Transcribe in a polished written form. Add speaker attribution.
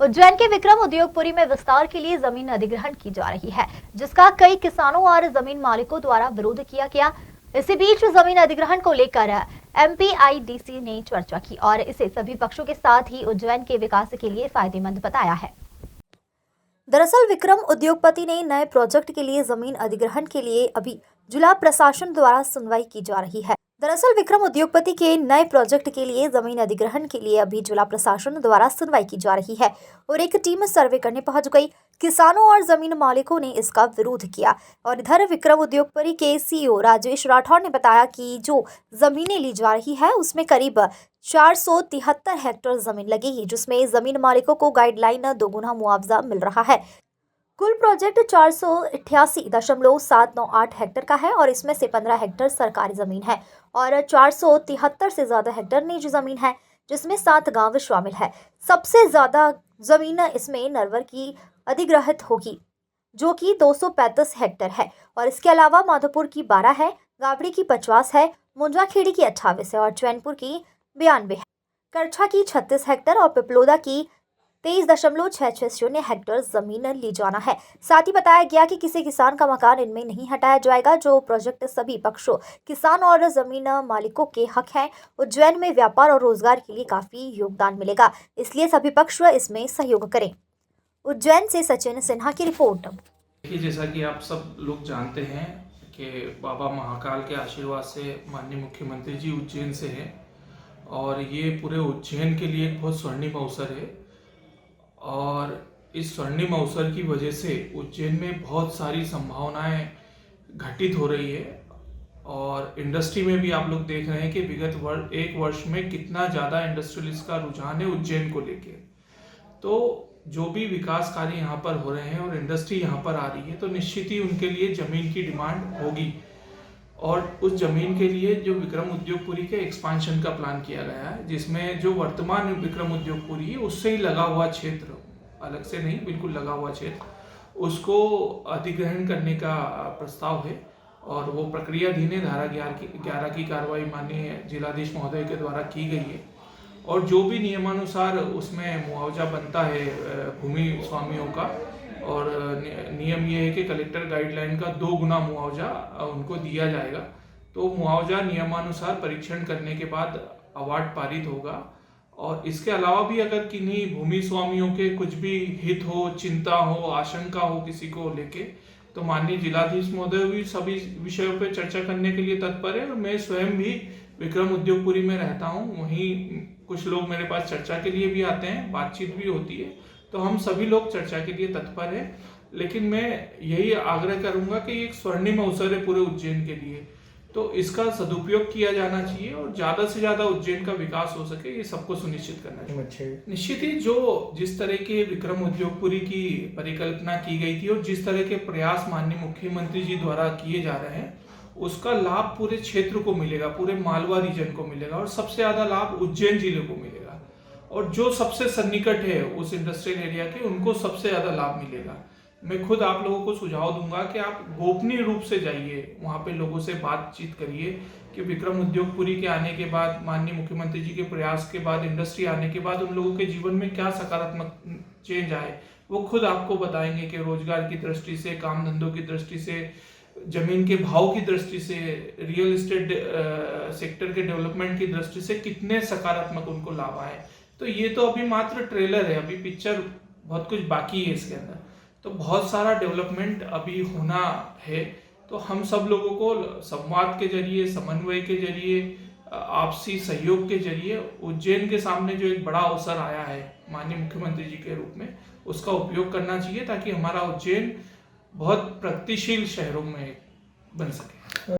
Speaker 1: उज्जैन के विक्रम उद्योगपुरी में विस्तार के लिए जमीन अधिग्रहण की जा रही है, जिसका कई किसानों और जमीन मालिकों द्वारा विरोध किया गया। इसी बीच जमीन अधिग्रहण को लेकर एमपीआईडीसी ने चर्चा की और इसे सभी पक्षों के साथ ही उज्जैन के विकास के लिए फायदेमंद बताया है। दरअसल विक्रम उद्योगपति ने नए प्रोजेक्ट के लिए जमीन अधिग्रहण के लिए अभी जिला प्रशासन द्वारा सुनवाई की जा रही है। दरअसल विक्रम उद्योगपति के नए प्रोजेक्ट के लिए जमीन अधिग्रहण के लिए अभी जिला प्रशासन द्वारा सुनवाई की जा रही है और एक टीम सर्वे करने पहुंच गई। किसानों और जमीन मालिकों ने इसका विरोध किया और इधर विक्रम उद्योगपति के सीईओ राजेश राठौर ने बताया कि जो जमीनें ली जा रही है उसमें करीब 473 हेक्टेयर जमीन लगेगी, जिसमें जमीन मालिकों को गाइडलाइन दोगुना मुआवजा मिल रहा है। कुल प्रोजेक्ट 488.798 हेक्टेयर का है और इसमें से 15 हेक्टेयर सरकारी जमीन है और 473 से ज्यादा हेक्टेयर निजी जमीन है, जिसमें 7 गांव शामिल है। सबसे ज्यादा जमीन इसमें नरवर की अधिग्रहित होगी, जो कि 235 हेक्टेयर है और इसके अलावा माधोपुर की 12 है, गाबड़ी की 50 है, मुंजाखेड़ी की 28 है और चैनपुर की 92 है, करछा की 36 हेक्टेयर और पिपलोदा की 23.660 हेक्टेयर जमीन ली जाना है। साथ ही बताया गया कि किसी किसान का मकान इनमें नहीं हटाया जाएगा। जो प्रोजेक्ट सभी पक्षों, किसान और जमीन मालिकों के हक है। उज्जैन में व्यापार और रोजगार के लिए काफी योगदान मिलेगा, इसलिए सभी पक्ष इसमें सहयोग करें। उज्जैन से सचिन सिन्हा की रिपोर्ट।
Speaker 2: देखिए, जैसा कि आप सब लोग जानते हैं कि बाबा महाकाल के आशीर्वाद से माननीय मुख्यमंत्री जी उज्जैन से हैं और ये पूरे उज्जैन के लिए एक बहुत स्वर्णिम अवसर है और इस स्वर्णिम अवसर की वजह से उज्जैन में बहुत सारी संभावनाएं घटित हो रही है और इंडस्ट्री में भी आप लोग देख रहे हैं कि विगत एक वर्ष में कितना ज़्यादा इंडस्ट्रियलिस्ट का रुझान है उज्जैन को लेके। तो जो भी विकास कार्य यहाँ पर हो रहे हैं और इंडस्ट्री यहाँ पर आ रही है तो निश्चित ही उनके लिए ज़मीन की डिमांड होगी और उस ज़मीन के लिए जो विक्रम उद्योगपुरी के एक्सपांशन का प्लान किया गया है, जिसमें जो वर्तमान विक्रम उद्योगपुरी है उससे ही लगा हुआ क्षेत्र, अलग से नहीं बिल्कुल लगा हुआ क्षेत्र, उसको अधिग्रहण करने का प्रस्ताव है और वो प्रक्रियाधीन है। धारा 11 की कार्रवाई माननीय जिलाधीश महोदय के द्वारा की गई है और जो भी नियमानुसार उसमें मुआवजा बनता है भूमि स्वामियों का, और नियम ये है कि कलेक्टर गाइडलाइन का 2 गुना मुआवजा उनको दिया जाएगा। तो मुआवजा नियमानुसार परीक्षण करने के बाद अवार्ड पारित होगा और इसके अलावा भी अगर किन्हीं भूमि स्वामियों के कुछ भी हित हो, चिंता हो, आशंका हो किसी को लेके, तो माननीय जिलाधीश महोदय भी सभी विषयों पर चर्चा करने के लिए तत्पर है और मैं स्वयं भी विक्रम उद्योगपुरी में रहता हूँ। वहीं कुछ लोग मेरे पास चर्चा के लिए भी आते हैं, बातचीत भी होती है, तो हम सभी लोग चर्चा के लिए तत्पर हैं। लेकिन मैं यही आग्रह करूंगा कि एक स्वर्णिम अवसर है पूरे उज्जैन के लिए, तो इसका सदुपयोग किया जाना चाहिए और ज़्यादा से ज़्यादा उज्जैन का विकास हो सके, ये सबको सुनिश्चित करना चाहिए। निश्चित ही जिस तरह के विक्रम उद्योगपुरी की परिकल्पना की गई थी और जिस तरह के प्रयास माननीय मुख्यमंत्री जी द्वारा किए जा रहे हैं, उसका लाभ पूरे क्षेत्र को मिलेगा, पूरे मालवा रीजन को मिलेगा और सबसे ज़्यादा लाभ उज्जैन जिले को मिलेगा और जो सबसे सन्निकट है उस इंडस्ट्रियल एरिया के, उनको सबसे ज़्यादा लाभ मिलेगा। मैं खुद आप लोगों को सुझाव दूंगा कि आप गोपनीय रूप से जाइए, वहाँ पे लोगों से बातचीत करिए कि विक्रम उद्योगपुरी के आने के बाद, माननीय मुख्यमंत्री जी के प्रयास के बाद, इंडस्ट्री आने के बाद उन लोगों के जीवन में क्या सकारात्मक चेंज आए, वो खुद आपको बताएंगे कि रोजगार की दृष्टि से, काम धंधों की दृष्टि से, जमीन के भाव की दृष्टि से, रियल एस्टेट सेक्टर के डेवलपमेंट की दृष्टि से कितने सकारात्मक उनको लाभ आए। तो ये तो अभी मात्र ट्रेलर है, अभी पिक्चर बहुत कुछ बाकी है इसके अंदर, तो बहुत सारा डेवलपमेंट अभी होना है। तो हम सब लोगों को संवाद के जरिए, समन्वय के जरिए, आपसी सहयोग के जरिए उज्जैन के सामने जो एक बड़ा अवसर आया है माननीय मुख्यमंत्री जी के रूप में, उसका उपयोग करना चाहिए ताकि हमारा उज्जैन बहुत प्रगतिशील शहरों में बन सके।